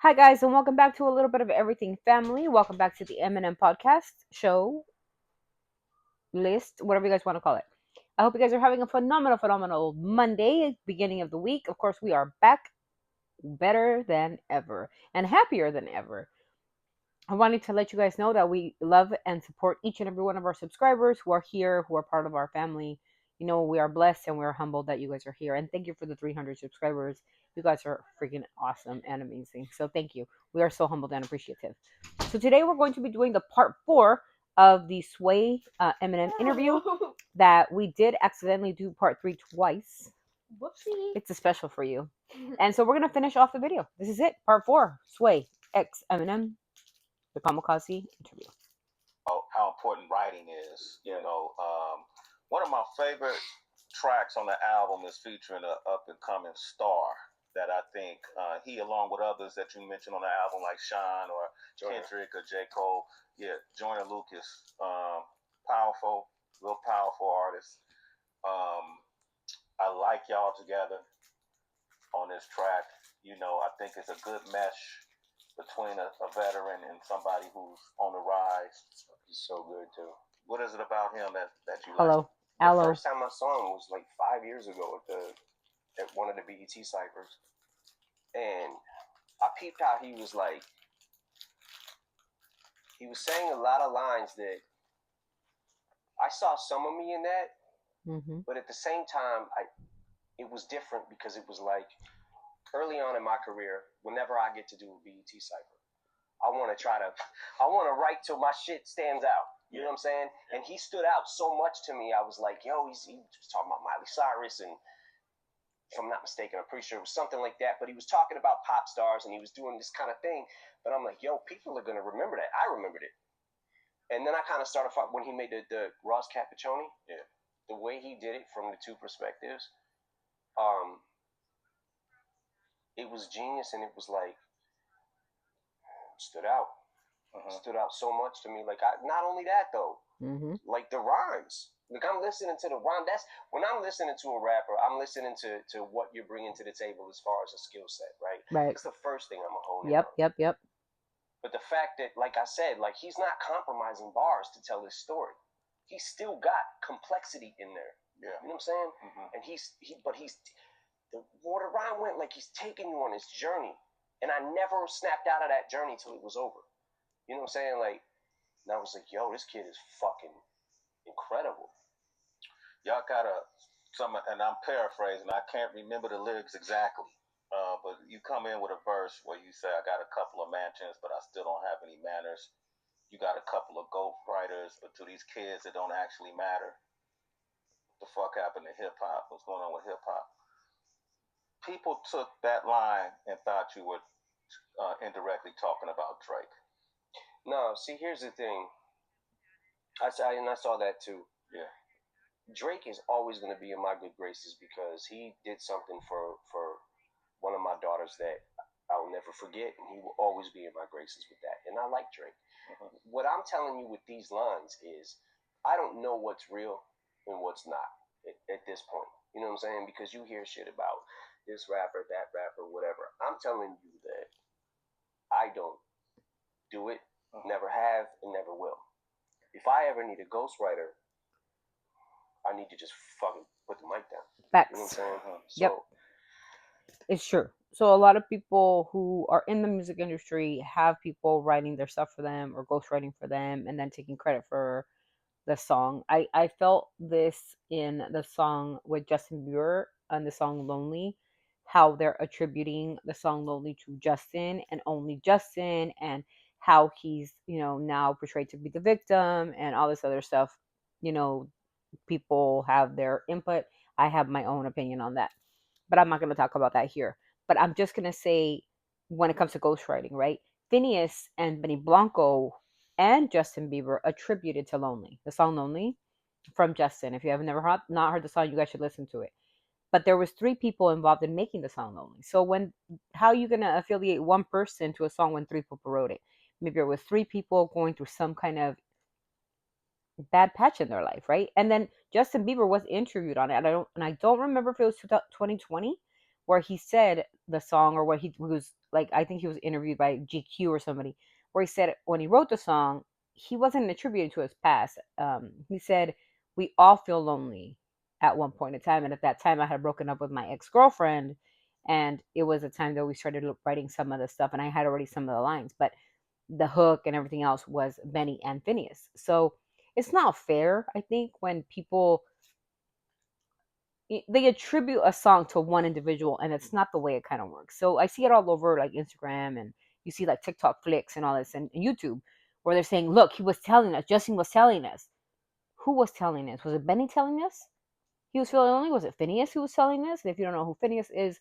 Hi, guys, and welcome back to a little bit of everything family. Welcome back to the Eminem podcast show list, whatever you guys want to call it. I hope you guys are having a phenomenal Monday, beginning of the week. Of course, we are back better than ever and happier than ever. I wanted to let you guys know that we love and support each and every one of our subscribers who are here, who are part of our family. We are blessed and we're humbled that you guys are here. And thank you for the 300 subscribers. You guys are freaking awesome and amazing. So thank you. We are so humbled and appreciative. So today we're going to be doing the part 4 of the Sway Eminem interview that we did accidentally do part 3 twice. Whoopsie. It's a special for you. And so we're going to finish off the video. This is it. Part 4, Sway X Eminem, the Kamikaze interview. How important writing is. One of my favorite tracks on the album is featuring an up and coming star that I think he, along with others that you mentioned on the album, like Sean or Kendrick or J. Cole, Joyner Lucas, powerful, real powerful artist. I like y'all together on this track. I think it's a good mesh between a veteran and somebody who's on the rise. He's so good too. What is it about him that you like? Hello. The Hello. first time I saw him was like 5 years ago at one of the BET ciphers, and I peeped how he was saying a lot of lines that I saw some of me in that, but at the same time, it was different because it was like early on in my career, whenever I get to do a BET cipher, I want to write till my shit stands out. You know what I'm saying? And he stood out so much to me. I was like, yo, he was talking about Miley Cyrus, and if I'm not mistaken, I'm pretty sure it was something like that. But he was talking about pop stars, and he was doing this kind of thing. But I'm like, yo, people are going to remember that. I remembered it. And then I kind of started when he made the Ross Cappuccini. Yeah. The way he did it from the two perspectives, it was genius, and it was like, stood out. Stood out so much to me. Like, not only that though, like the rhymes. Like, I'm listening to the rhyme. That's when I'm listening to a rapper. I'm listening to what you're bringing to the table as far as a skill set, right? Right. It's the first thing I'm gonna hone in on. Yep. But the fact that, like I said, like he's not compromising bars to tell his story. He's still got complexity in there. Yeah. You know what I'm saying? And but the water rhyme went like he's taking you on his journey, and I never snapped out of that journey till it was over. You know what I'm saying? Like, and I was like, yo, this kid is fucking incredible. Y'all got and I'm paraphrasing, I can't remember the lyrics exactly, but you come in with a verse where you say, I got a couple of mansions, but I still don't have any manners. You got a couple of ghostwriters, but to these kids, it don't actually matter. What the fuck happened to hip hop? What's going on with hip hop? People took that line and thought you were indirectly talking about Drake. No, see, here's the thing. I saw that too. Yeah. Drake is always going to be in my good graces because he did something for one of my daughters that I'll never forget, and he will always be in my graces with that. And I like Drake. What I'm telling you with these lines is, I don't know what's real and what's not at this point. You know what I'm saying? Because you hear shit about this rapper, that rapper, whatever. I'm telling you that I don't do it. Never have and never will. If I ever need a ghostwriter, I need to just fucking put the mic down. Facts. You know what I'm saying? Yep. It's true. So a lot of people who are in the music industry have people writing their stuff for them or ghostwriting for them and then taking credit for the song. I felt this in the song with Justin Bieber and the song Lonely, how they're attributing the song Lonely to Justin and only Justin, and how he's, now portrayed to be the victim and all this other stuff. People have their input. I have my own opinion on that, but I'm not going to talk about that here. But I'm just going to say, when it comes to ghostwriting, right? Phineas and Benny Blanco and Justin Bieber attributed to Lonely, the song Lonely from Justin. If you have not heard the song, you guys should listen to it. But there was 3 people involved in making the song Lonely. So how are you going to affiliate one person to a song when 3 people wrote it? Maybe it was 3 people going through some kind of bad patch in their life, right? And then Justin Bieber was interviewed on it. I don't remember if it was 2020 where he said the song, or what he was like, I think he was interviewed by GQ or somebody, where he said when he wrote the song, he wasn't attributed to his past. He said, we all feel lonely at one point in time. And at that time, I had broken up with my ex girlfriend. And it was a time that we started writing some of the stuff, and I had already some of the lines, but the hook and everything else was Benny and Phineas. So it's not fair, I think, when people they attribute a song to one individual, and it's not the way it kind of works. So I see it all over like Instagram, and you see like TikTok flicks and all this, and YouTube, where they're saying, look, he was telling us, Justin was telling us. Who was telling us? Was it Benny telling us he was feeling lonely? Was it Phineas who was telling us? And if you don't know who Phineas is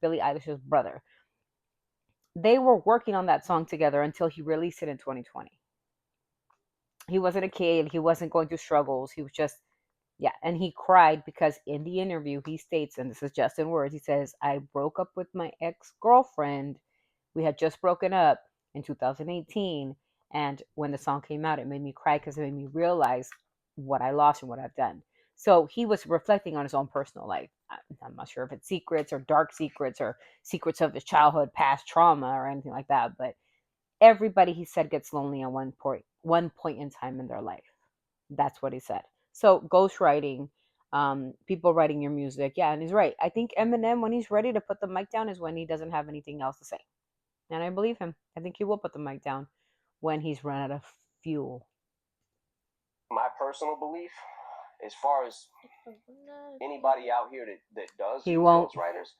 Billie Eilish's brother. They were working on that song together until he released it in 2020. He wasn't a kid. He wasn't going through struggles. He was just, yeah. And he cried because in the interview, he states, and this is just in words, he says, I broke up with my ex girlfriend. We had just broken up in 2018. And when the song came out, it made me cry because it made me realize what I lost and what I've done. So he was reflecting on his own personal life. I'm not sure if it's secrets or dark secrets or secrets of his childhood, past trauma, or anything like that. But everybody, he said, gets lonely at one point in time in their life. That's what he said. So ghostwriting, people writing your music, yeah, and he's right. I think Eminem, when he's ready to put the mic down, is when he doesn't have anything else to say, and I believe him. I think he will put the mic down when he's run out of fuel. My personal belief, as far as anybody out here that does he use won't. ghostwriters,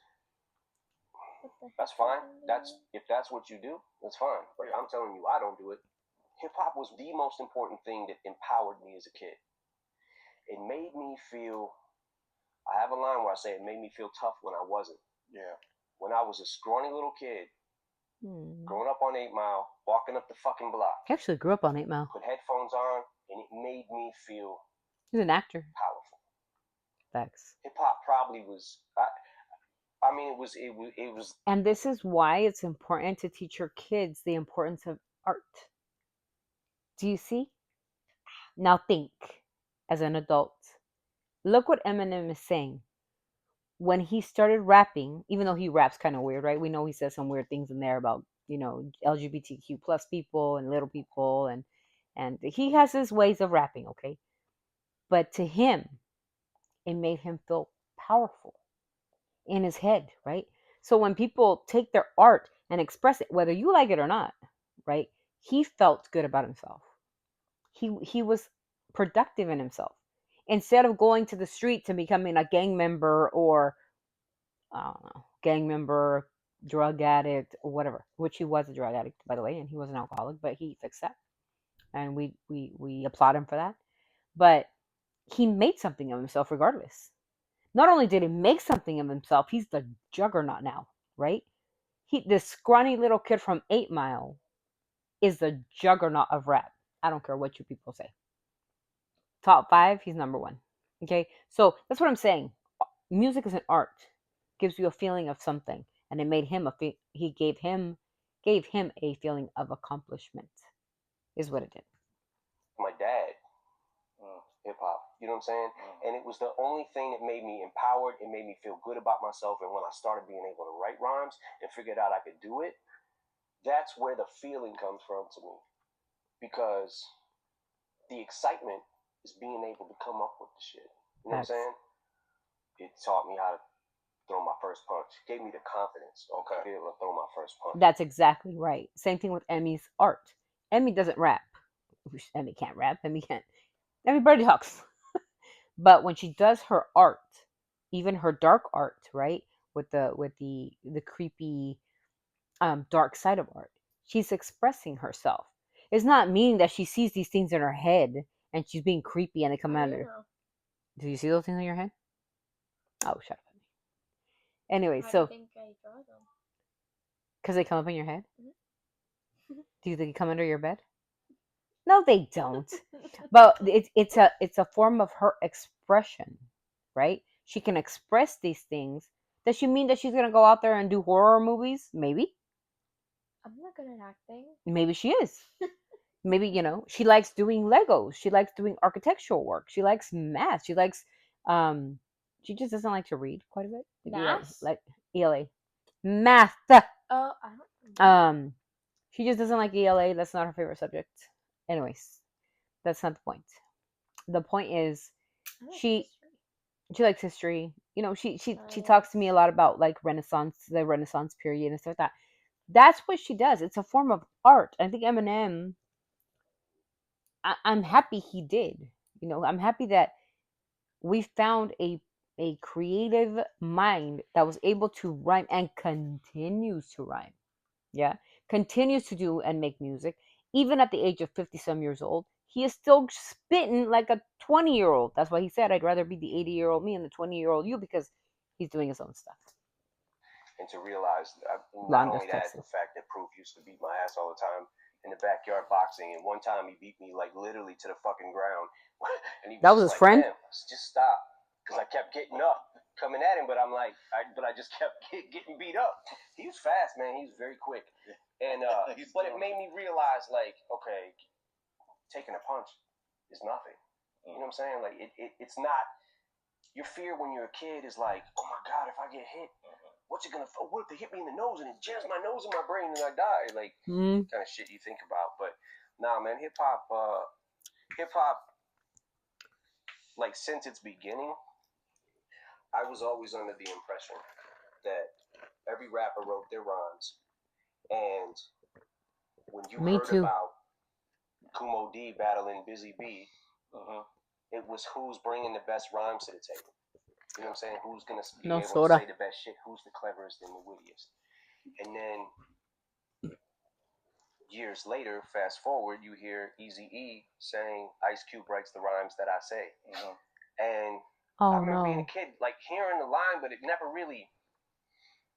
that's fine. If that's what you do, that's fine. But I'm telling you, I don't do it. Hip hop was the most important thing that empowered me as a kid. It made me feel. I have a line where I say it made me feel tough when I wasn't. Yeah. When I was a scrawny little kid, growing up on 8 Mile, walking up the fucking block. I actually grew up on 8 Mile. Put headphones on, and it made me feel. He's an actor. Powerful. Thanks. Hip hop probably was. I mean, it was. And this is why it's important to teach your kids the importance of art. Do you see? Now think, as an adult. Look what Eminem is saying. When he started rapping, even though he raps kind of weird, right? We know he says some weird things in there about, LGBTQ plus people and little people, and he has his ways of rapping, okay? But to him, it made him feel powerful in his head, right? So when people take their art and express it, whether you like it or not, right? He felt good about himself. He was productive in himself. Instead of going to the street to becoming a gang member or I don't know, gang member, drug addict, or whatever, which he was a drug addict, by the way, and he was an alcoholic, but he fixed that. And we applaud him for that. But he made something of himself regardless. Not only did he make something of himself, he's the juggernaut now, right? This scrawny little kid from 8 Mile is the juggernaut of rap. I don't care what you people say. Top 5, he's number 1. Okay, so that's what I'm saying. Music is an art. Gives you a feeling of something, and it made him he gave him a feeling of accomplishment. Is what it did. My dad, hip hop. You know what I'm saying? And it was the only thing that made me empowered. It made me feel good about myself. And when I started being able to write rhymes and figured out I could do it, that's where the feeling comes from to me. Because the excitement is being able to come up with the shit. You know what I'm saying? It taught me how to throw my first punch. Gave me the confidence to be able to throw my first punch. That's exactly right. Same thing with Emmy's art. Emmy doesn't rap. Emmy can't rap. Emmy can't. Everybody talks. But when she does her art, even her dark art, right, with the creepy dark side of art, she's expressing herself. It's not meaning that she sees these things in her head and she's being creepy and they come out of her. Do you see those things in your head? Oh, shut up. Anyway, How so do you think I draw them? Because they come up in your head? Mm-hmm. Do you think they come under your bed? No, they don't. But it's a form of her expression, right? She can express these things. Does she mean that she's gonna go out there and do horror movies? Maybe. I'm not good at acting. Maybe she is. Maybe, she likes doing Legos. She likes doing architectural work. She likes math. She likes she just doesn't like to read quite a bit. Math? Like ELA. Math. Oh, I don't know. She just doesn't like ELA. That's not her favorite subject. Anyways, that's not the point. The point is, she she likes history. You know, she talks to me a lot about like the Renaissance period and stuff like that. That's what she does. It's a form of art. I think Eminem. I'm happy he did. You know, I'm happy that we found a creative mind that was able to rhyme and continues to rhyme. Yeah, continues to do and make music even at the age of 50 some years old. He is still spitting like a 20-year-old. That's why he said I'd rather be the 80-year-old me and the 20-year-old you, because he's doing his own stuff. And to realize, not only that, the fact that Proof used to beat my ass all the time in the backyard boxing, and one time he beat me like literally to the fucking ground, and he was that was his like, friend. "Damn, just stop," because I kept getting up, coming at him, but I'm like, but I just kept getting beat up. He was fast, man. He was very quick, and but it made me realize, like, okay, taking a punch is nothing. You know what I'm saying? Like, it's not. Your fear when you're a kid is like, oh my god, if I get hit, what's it gonna? What if they hit me in the nose and it jams my nose in my brain and I die? Like, kind of shit you think about. But nah, man, hip hop, like since its beginning, I was always under the impression that every rapper wrote their rhymes, and when you heard about Kumo D battling Busy B, it was who's bringing the best rhymes to the table. You know what I'm saying? Who's gonna be able to say the best shit? Who's the cleverest and the wittiest? And then years later, fast forward, you hear Eazy-E saying Ice Cube writes the rhymes that I say. And I remember being a kid, like hearing the line, but it never really.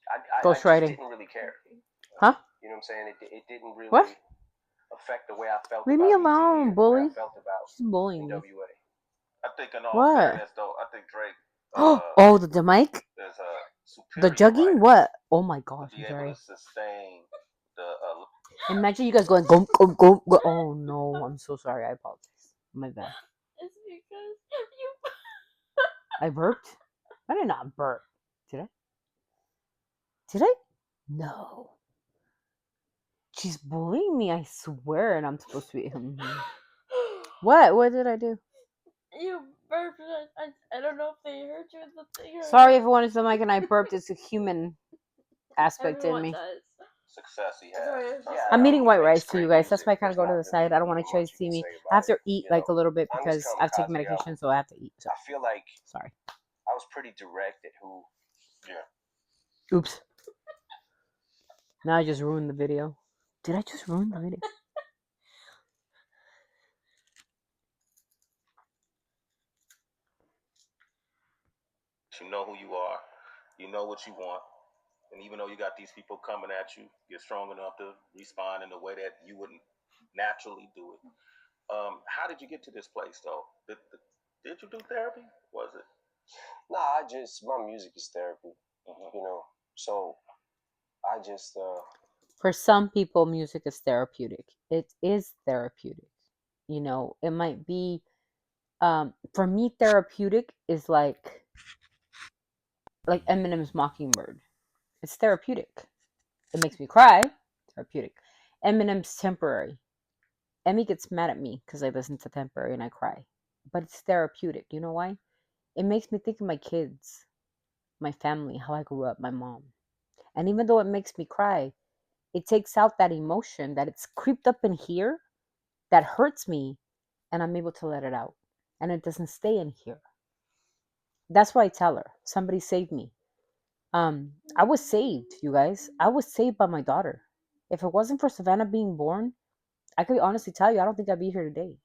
I just didn't really care. Huh? You know what I'm saying? It didn't really affect the way I felt. Leave about me alone, Eazy-E, bully. the way I felt about She's bullying me. NWA. I think in all fairness, though, I think Drake. Oh, the mic? Is a The superior jugging? writer What? Oh my gosh, to be I'm able sorry. to sustain the. Imagine you guys going go go go go. Oh no, I'm so sorry. I apologize. My bad. It's because you. I burped. I did not burp. Did I? Did I? No. She's bullying me. I swear, and I'm supposed to be. What? What did I do? You burped. I don't know if they heard you in the thing. Sorry, everyone. It's the mic, and I burped. It's a human aspect in me. Does. Success he has. Yeah, I'm eating white he rice makes too, you great guys. That's music. why I kind of There's go to not the side. really I don't want you guys much to you see can me. say I have about to it. eat You like a know, little bit on this because I've taken Kamikaze medication, album, so I have to eat. So I feel like sorry. I was pretty direct at who. Yeah. Oops. Now I just ruined the video. Did I just ruin the video? You know who you are. You know what you want. And even though you got these people coming at you, you're strong enough to respond in a way that you wouldn't naturally do it. How did you get to this place, though? Did you do therapy? Was it? Nah, my music is therapy. You know, so I just. For some people, music is therapeutic. It is therapeutic. You know, it might be. For me, therapeutic is like Eminem's Mockingbird. It's therapeutic. It makes me cry. Therapeutic. Eminem's Temporary. Emmy gets mad at me because I listen to Temporary and I cry. But it's therapeutic. You know why? It makes me think of my kids, my family, how I grew up, my mom. And even though it makes me cry, it takes out that emotion that it's creeped up in here that hurts me, and I'm able to let it out. And it doesn't stay in here. That's why I tell her, somebody saved me. I was saved, you guys. I was saved by my daughter. If it wasn't for Savannah being born, I could honestly tell you, I don't think I'd be here today.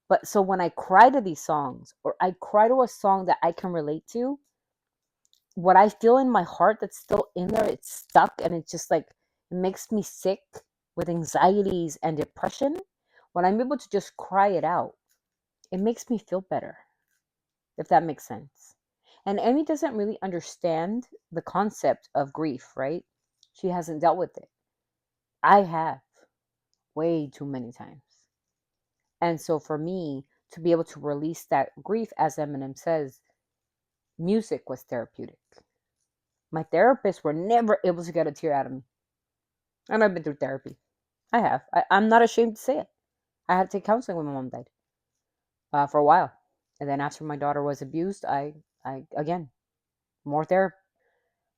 But so when I cry to these songs, or I cry to a song that I can relate to, what I feel in my heart that's still in there, it's stuck, and it's just like, it makes me sick with anxieties and depression. When I'm able to just cry it out, it makes me feel better, if that makes sense. And Amy doesn't really understand the concept of grief, right? She hasn't dealt with it. I have way too many times. And so for me to be able to release that grief, as Eminem says, music was therapeutic. My therapists were never able to get a tear out of me. And I've been through therapy. I have. I'm not ashamed to say it. I had to take counseling when my mom died for a while. And then after my daughter was abused, I again, more therapy.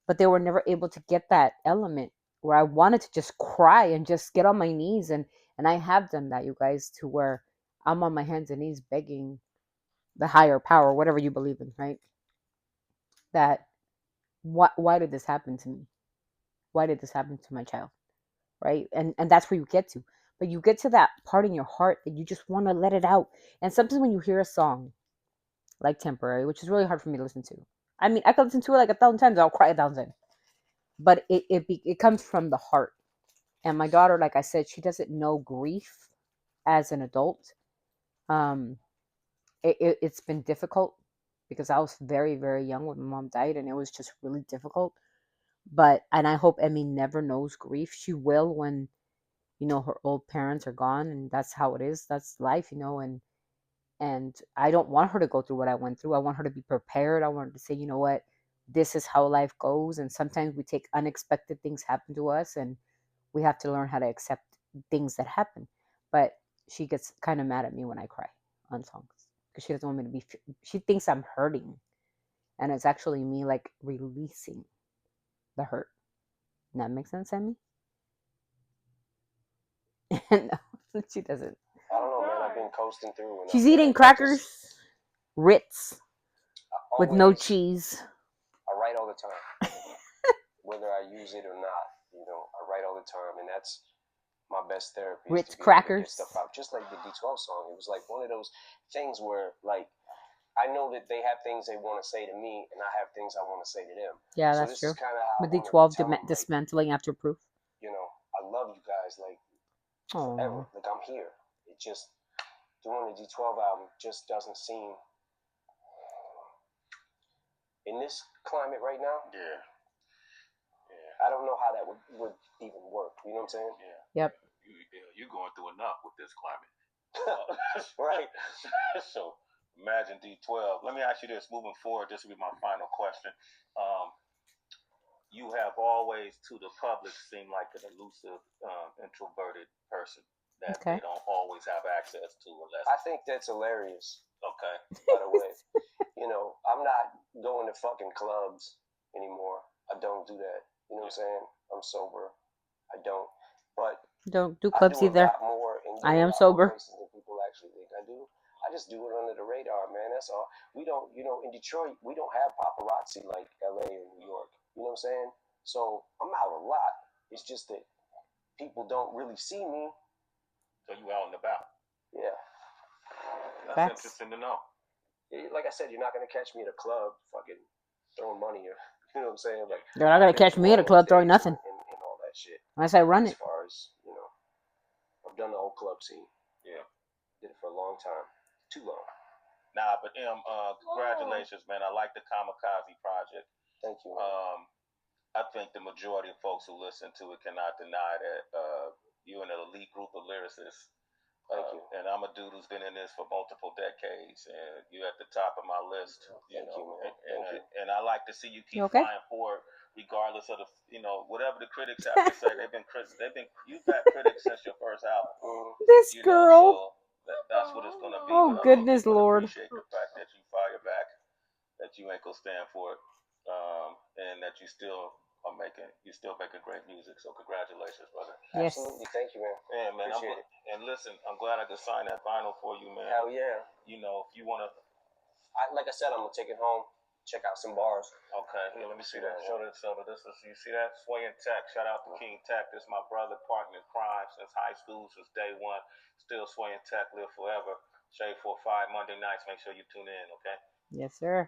But they were never able to get that element where I wanted to just cry and just get on my knees. And I have done that, you guys, to where I'm on my hands and knees begging the higher power, whatever you believe in, right? That why did this happen to me? Why did this happen to my child? Right? And that's where you get to. But you get to that part in your heart that you just want to let it out. And sometimes when you hear a song like Temporary, which is really hard for me to listen to. I mean, I could listen to it like 1,000 times, I'll cry 1,000. But it comes from the heart. And my daughter, like I said, she doesn't know grief as an adult. Um, it's been difficult because I was very, very young when my mom died, and it was just really difficult. And I hope Emmy never knows grief. She will when her old parents are gone, and that's how it is. That's life, and I don't want her to go through what I went through. I want her to be prepared. I want her to say, you know what, this is how life goes, and sometimes we take unexpected things happen to us, and we have to learn how to accept things that happen. But she gets kind of mad at me when I cry on songs because she doesn't want me to be. She thinks I'm hurting, and it's actually me like releasing the hurt. Does that make sense, Emmy? No, she doesn't. I don't know, man. I've been coasting through. She's eating crackers, Ritz, with no always, cheese. I write all the time, whether I use it or not. I write all the time, and that's my best therapy. Is Ritz to be able to crackers. get stuff out, just like the D12 song. It was like one of those things where, like, I know that they have things they want to say to me, and I have things I want to say to them. Yeah, so that's this true. is kind of how With I want D12 to tell them, dismantling after proof. I love you guys, like, forever. Like, I'm here. It just, doing the D12 album just doesn't seem, in this climate right now, Yeah. I don't know how that would even work. You know what I'm saying? Yeah. Yep. You're going through enough with this climate. Right. So imagine D12. Let me ask you this: moving forward, this will be my final question. You have always, to the public, seemed like an elusive, introverted person that they don't always have access to, unless. I think that's hilarious. Okay. By the way, I'm not going to fucking clubs anymore. I don't do that. You know what I'm saying? I'm sober. I don't. But don't do I clubs do either. a lot more and I am a lot sober. more places than people actually think I do. I just do it under the radar, man. That's all. We don't, in Detroit, we don't have paparazzi like LA or New York. You know what I'm saying? So I'm out a lot. It's just that people don't really see me. So you out and about. Yeah. That's interesting to know. Like I said, you're not gonna catch me at a club fucking throwing money or you know what I'm saying? Like you're not gonna catch me at a club throwing nothing. And all that shit. Unless I run as it. As far as, I've done the whole club scene. Yeah. Did it for a long time. Too long. Nah, but congratulations, man. I like the Kamikaze project. Thank you. I think the majority of folks who listen to it cannot deny that you're an elite group of lyricists. Thank you. And I'm a dude who's been in this for multiple decades, and you're at the top of my list. Thank you, man. And I like to see you keep flying forward, regardless of whatever the critics have to say. You've had critics since your first album. This girl. So that's what it's gonna be. Oh, goodness, Lord. Appreciate the fact that you fire back, that you ain't gonna stand for it, and that you're still making great music. So congratulations, brother. Yes. Absolutely. Thank you, man. Yeah, man. And listen, I'm glad I could sign that vinyl for you, man. Hell yeah. If you wanna, like I said, I'm gonna take it home. Check out some bars. Okay, here, let me see that. Show that silver. You see that? Sway and Tech. Shout out to King Tech. This is my brother, partner in crime since high school, since day one. Still Sway and Tech, live forever. Shade 45 Monday nights. Make sure you tune in, okay? Yes, sir.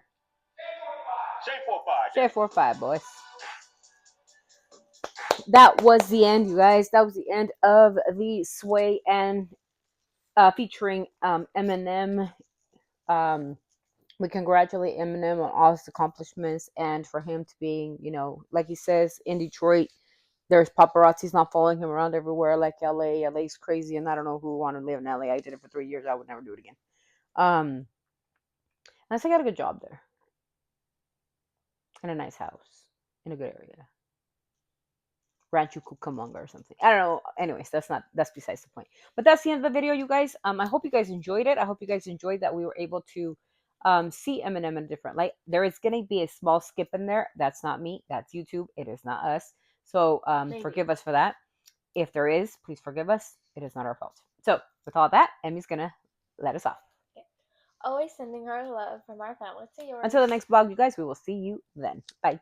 Shade 45. Shade 45, boys. That was the end, you guys. That was the end of the Sway and featuring Eminem. We congratulate Eminem on all his accomplishments and for him to being, like he says, in Detroit, there's paparazzis not following him around everywhere like LA. LA's crazy, and I don't know who would want to live in LA. I did it for 3 years. I would never do it again. I got a good job there. And a nice house. in a good area. Rancho Cucamonga or something. I don't know. Anyways, that's besides the point. But that's the end of the video, you guys. I hope you guys enjoyed it. I hope you guys enjoyed that we were able to see Eminem in a different light. There is going to be a small skip in there. That's not me. That's YouTube. It is not us. So forgive us for that. If there is, please forgive us. It is not our fault. So with all that, Emmy's going to let us off. Always sending our love from our family to yours. Until the next vlog, you guys, we will see you then. Bye.